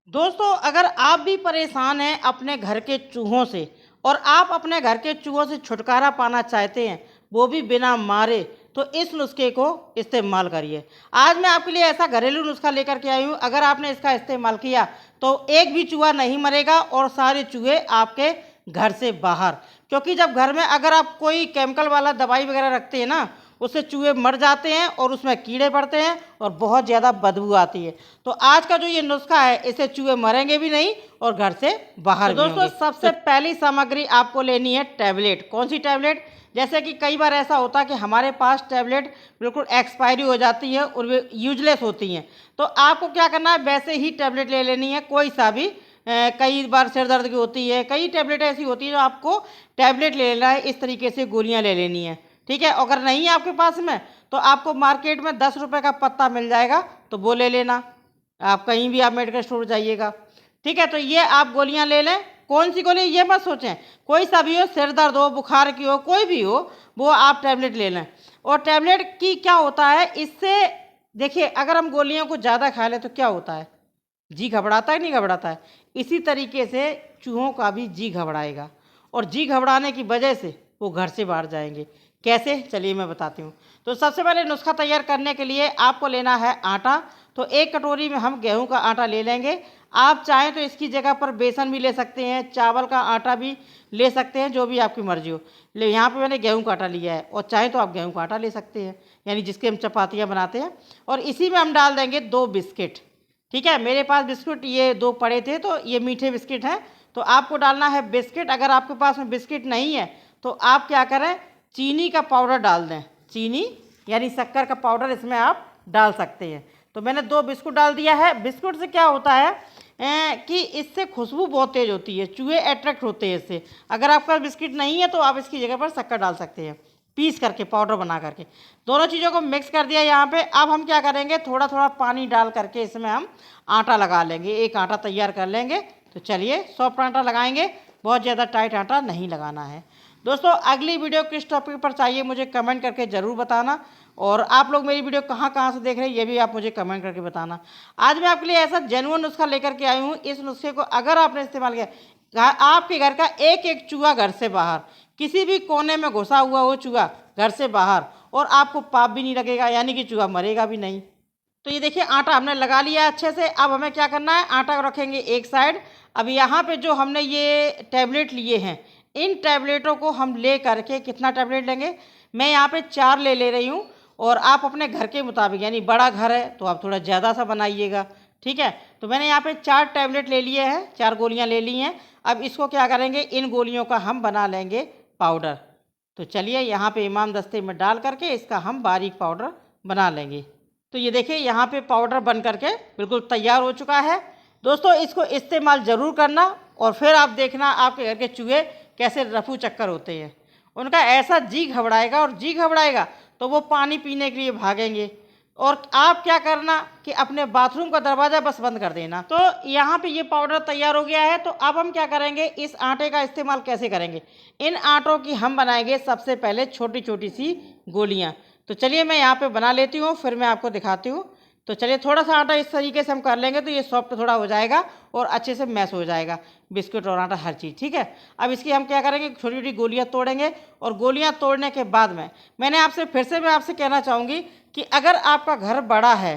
दोस्तों, अगर आप भी परेशान हैं अपने घर के चूहों से और आप अपने घर के चूहों से छुटकारा पाना चाहते हैं, वो भी बिना मारे, तो इस नुस्खे को इस्तेमाल करिए। आज मैं आपके लिए ऐसा घरेलू नुस्खा लेकर के आई हूँ। अगर आपने इसका इस्तेमाल किया तो एक भी चूहा नहीं मरेगा और सारे चूहे आपके घर से बाहर। क्योंकि जब घर में अगर आप कोई केमिकल वाला दवाई वगैरह रखते हैं ना, उससे चूहे मर जाते हैं और उसमें कीड़े पड़ते हैं और बहुत ज़्यादा बदबू आती है। तो आज का जो ये नुस्खा है, इससे चूहे मरेंगे भी नहीं और घर से बाहर भी होंगे। दोस्तों, सबसे पहली सामग्री आपको लेनी है टैबलेट। कौन सी टैबलेट? जैसे कि कई बार ऐसा होता है कि हमारे पास टैबलेट बिल्कुल एक्सपायरी हो जाती है और वे यूजलेस होती हैं। तो आपको क्या करना है, वैसे ही टैबलेट ले लेनी है, कोई सा भी। कई बार सिर दर्द की होती है, कई टैबलेट ऐसी होती है जो आपको टैबलेट ले लेना है, इस तरीके से गोलियां ले लेनी है। ठीक है। अगर नहीं है आपके पास में तो आपको मार्केट में 10 रुपये का पत्ता मिल जाएगा, तो वो ले लेना। आप कहीं भी आप मेडिकल स्टोर जाइएगा। ठीक है। तो ये आप गोलियां ले लें। कौन सी गोली ये मत सोचें, कोई सा भी हो, सिर दर्द हो, बुखार की हो, कोई भी हो, वो आप टैबलेट ले लें। और टैबलेट की क्या होता है, इससे देखिए, अगर हम गोलियों को ज़्यादा खा लें तो क्या होता है, जी घबराता है नहीं घबराता है। इसी तरीके से चूहों का भी जी घबराएगा और जी घबराने की वजह से वो घर से बाहर जाएंगे। कैसे, चलिए मैं बताती हूँ। तो सबसे पहले नुस्खा तैयार करने के लिए आपको लेना है आटा। तो एक कटोरी में हम गेहूं का आटा ले लेंगे। आप चाहें तो इसकी जगह पर बेसन भी ले सकते हैं, चावल का आटा भी ले सकते हैं, जो भी आपकी मर्जी हो। ले यहाँ पे मैंने गेहूं का आटा लिया है और चाहे तो आप गेहूं का आटा ले सकते हैं, यानी जिसके हम चपातियाँ बनाते हैं। और इसी में हम डाल देंगे 2 बिस्किट। ठीक है। मेरे पास बिस्कुट ये 2 पड़े थे, तो ये मीठे बिस्किट हैं। तो आपको डालना है बिस्किट। अगर आपके पास में बिस्किट नहीं है तो आप क्या करें, चीनी का पाउडर डाल दें। चीनी यानी शक्कर का पाउडर इसमें आप डाल सकते हैं। तो मैंने 2 बिस्कुट डाल दिया है। बिस्कुट से क्या होता है कि इससे खुशबू बहुत तेज़ होती है, चूहे अट्रैक्ट होते हैं इससे। अगर आपका बिस्किट नहीं है तो आप इसकी जगह पर शक्कर डाल सकते हैं, पीस करके पाउडर बना करके। दोनों चीज़ों को मिक्स कर दिया यहाँ पे। अब हम क्या करेंगे, थोड़ा थोड़ा पानी डाल करके इसमें हम आटा लगा लेंगे, एक आटा तैयार कर लेंगे। तो चलिए, सॉफ्ट आटा लगाएंगे, बहुत ज़्यादा टाइट आटा नहीं लगाना है। दोस्तों, अगली वीडियो किस टॉपिक पर चाहिए मुझे कमेंट करके ज़रूर बताना। और आप लोग मेरी वीडियो कहाँ कहाँ से देख रहे हैं ये भी आप मुझे कमेंट करके बताना। आज मैं आपके लिए ऐसा जेन्युइन नुस्खा लेकर के आई हूँ। इस नुस्खे को अगर आपने इस्तेमाल किया, आपके घर का एक एक चूहा घर से बाहर, किसी भी कोने में घुसा हुआ हो चूहा घर से बाहर, और आपको पाप भी नहीं लगेगा, यानी कि चूहा मरेगा भी नहीं। तो ये देखिए, आटा हमने लगा लिया है अच्छे से। अब हमें क्या करना है, आटा रखेंगे एक साइड। अब यहाँ पे जो हमने ये टैबलेट लिए हैं, इन टैबलेटों को हम ले करके, कितना टैबलेट लेंगे, मैं यहाँ पे 4 ले रही हूँ। और आप अपने घर के मुताबिक, यानी बड़ा घर है तो आप थोड़ा ज़्यादा सा बनाइएगा। ठीक है। तो मैंने यहाँ पे 4 टैबलेट ले लिए हैं, 4 गोलियाँ ले ली हैं। अब इसको क्या करेंगे, इन गोलियों का हम बना लेंगे पाउडर। तो चलिए, यहाँ पे इमाम दस्ते में डाल करके इसका हम बारीक पाउडर बना लेंगे। तो ये देखिए, यहाँ पे पाउडर बन करके बिल्कुल तैयार हो चुका है। दोस्तों, इसको इस्तेमाल ज़रूर करना और फिर आप देखना आपके घर के चूहे कैसे रफू चक्कर होते हैं। उनका ऐसा जी घबराएगा, और जी घबराएगा तो वो पानी पीने के लिए भागेंगे। और आप क्या करना कि अपने बाथरूम का दरवाज़ा बस बंद कर देना। तो यहाँ पे ये पाउडर तैयार हो गया है। तो अब हम क्या करेंगे, इस आटे का इस्तेमाल कैसे करेंगे, इन आटों की हम बनाएंगे सबसे पहले छोटी छोटी सी गोलियाँ। तो चलिए, मैं यहाँ पे बना लेती हूँ, फिर मैं आपको दिखाती हूँ। तो चलिए, थोड़ा सा आटा इस तरीके से हम कर लेंगे तो ये सॉफ्ट थोड़ा हो जाएगा और अच्छे से मैश हो जाएगा, बिस्कुट और आटा हर चीज़। ठीक है। अब इसकी हम क्या करेंगे, छोटी छोटी गोलियाँ तोड़ेंगे। और गोलियाँ तोड़ने के बाद में मैंने आपसे फिर से मैं आपसे कहना चाहूँगी कि अगर आपका घर बड़ा है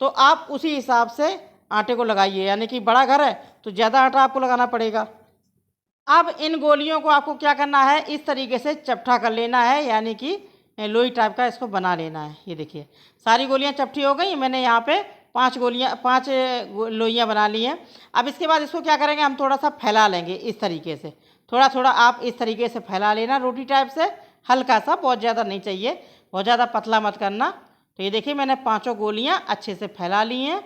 तो आप उसी हिसाब से आटे को लगाइए, यानी कि बड़ा घर है तो ज़्यादा आटा आपको लगाना पड़ेगा। अब इन गोलियों को आपको क्या करना है, इस तरीके से चपटा कर लेना है, यानी कि लोई टाइप का इसको बना लेना है। ये देखिए, सारी गोलियां चपटी हो गई। मैंने यहाँ पे 5 लोइयाँ बना ली हैं। अब इसके बाद इसको क्या करेंगे, हम थोड़ा सा फैला लेंगे इस तरीके से। थोड़ा थोड़ा आप इस तरीके से फैला लेना, रोटी टाइप से, हल्का सा, बहुत ज़्यादा नहीं चाहिए, बहुत ज़्यादा पतला मत करना। तो ये देखिए, मैंने 5 गोलियाँ अच्छे से फैला ली हैं।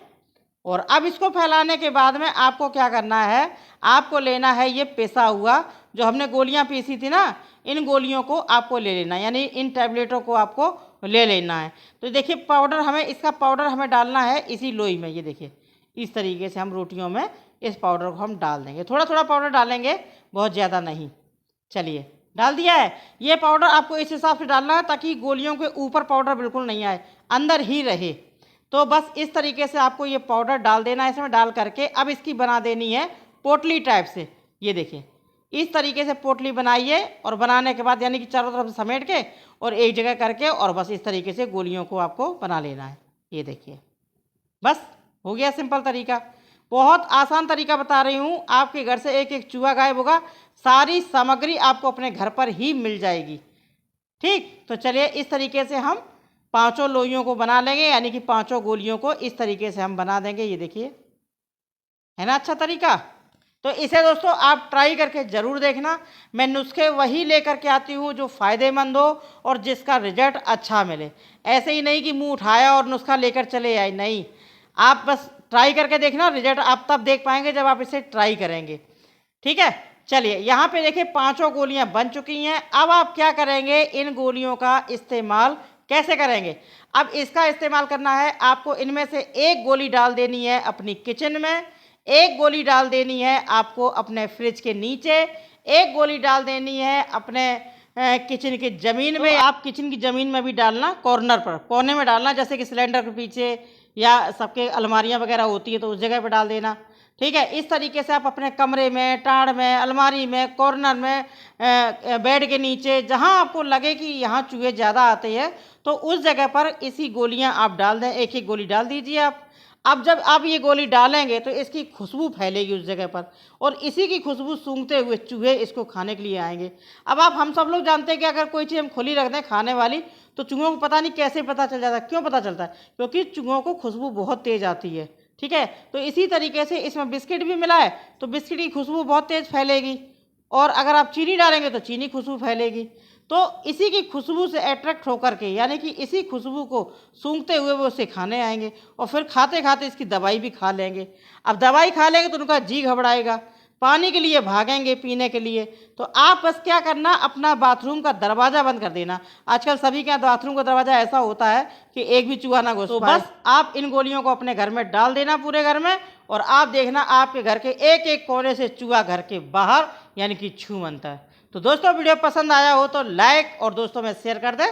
और अब इसको फैलाने के बाद में आपको क्या करना है, आपको लेना है ये पिसा हुआ, जो हमने गोलियां पीसी थी ना, इन गोलियों को आपको ले लेना, यानी इन टैबलेटों को आपको ले लेना है। तो देखिए, पाउडर हमें, इसका पाउडर हमें डालना है इसी लोई में। ये देखिए, इस तरीके से हम रोटियों में इस पाउडर को हम डाल देंगे, थोड़ा थोड़ा पाउडर डालेंगे, बहुत ज़्यादा नहीं। चलिए, डाल दिया है। ये पाउडर आपको इस हिसाब से डालना है ताकि गोलियों के ऊपर पाउडर बिल्कुल नहीं आए, अंदर ही रहे। तो बस इस तरीके से आपको ये पाउडर डाल देना है इसमें, डाल करके अब इसकी बना देनी है पोटली टाइप से। ये देखिए इस तरीके से पोटली बनाइए, और बनाने के बाद यानी कि चारों तरफ से समेट के और एक जगह करके, और बस इस तरीके से गोलियों को आपको बना लेना है। ये देखिए बस हो गया सिंपल तरीका। बहुत आसान तरीका बता रही हूँ, आपके घर से एक एक चूहा गायब होगा। सारी सामग्री आपको अपने घर पर ही मिल जाएगी। ठीक, तो चलिए इस तरीके से हम पांचों लोइयों को बना लेंगे, यानी कि पांचों गोलियों को इस तरीके से हम बना देंगे। ये देखिए है ना अच्छा तरीका। तो इसे दोस्तों आप ट्राई करके ज़रूर देखना। मैं नुस्खे वही लेकर के आती हूँ जो फ़ायदेमंद हो और जिसका रिजल्ट अच्छा मिले। ऐसे ही नहीं कि मुंह उठाया और नुस्खा लेकर चले आए, नहीं, आप बस ट्राई करके देखना। रिजल्ट आप तब देख पाएंगे जब आप इसे ट्राई करेंगे। ठीक है, चलिए यहाँ पे देखिए पांचों गोलियां बन चुकी हैं। अब आप क्या करेंगे, इन गोलियों का इस्तेमाल कैसे करेंगे। अब इसका इस्तेमाल करना है आपको, इनमें से एक गोली डाल देनी है अपनी किचन में, एक गोली डाल देनी है आपको अपने फ्रिज के नीचे, एक गोली डाल देनी है अपने किचन की ज़मीन में। आप किचन की ज़मीन में भी डालना, कॉर्नर पर, कोने में डालना, जैसे कि सिलेंडर के पीछे या सबके अलमारियां वगैरह होती है तो उस जगह पर डाल देना। ठीक है, इस तरीके से आप अपने कमरे में, टाड़ में, अलमारी में, कॉर्नर में, बेड के नीचे, जहां आपको लगे कि यहाँ चूहे ज़्यादा आते हैं तो उस जगह पर इसी गोलियां आप डाल दें। एक एक गोली डाल दीजिए आप। अब जब आप ये गोली डालेंगे तो इसकी खुशबू फैलेगी उस जगह पर, और इसी की खुशबू सूंघते हुए चूहे इसको खाने के लिए आएंगे। अब आप हम सब लोग जानते हैं कि अगर कोई चीज़ हम खुली रख दें खाने वाली तो चूहों को पता नहीं कैसे पता चल जाता है। क्यों पता चलता है? क्योंकि चूहों को खुशबू बहुत तेज़ आती है। ठीक है, तो इसी तरीके से इसमें बिस्किट भी मिला है तो बिस्किट की खुशबू बहुत तेज़ फैलेगी, और अगर आप चीनी डालेंगे तो चीनी खुशबू फैलेगी। तो इसी की खुशबू से अट्रैक्ट होकर के, यानी कि इसी खुशबू को सूंघते हुए वो उसे खाने आएंगे, और फिर खाते खाते इसकी दवाई भी खा लेंगे। अब दवाई खा लेंगे तो उनका जी घबराएगा, पानी के लिए भागेंगे, पीने के लिए। तो आप बस क्या करना, अपना बाथरूम का दरवाज़ा बंद कर देना। आजकल सभी के यहाँ बाथरूम का दरवाज़ा ऐसा होता है कि एक भी चूहा ना घुस पाए। बस आप इन गोलियों को अपने घर में डाल देना, पूरे घर में, और आप देखना आपके घर के एक एक कोने से चूहा घर के बाहर यानी कि छू बनता है। तो दोस्तों वीडियो पसंद आया हो तो लाइक और दोस्तों में शेयर कर दें।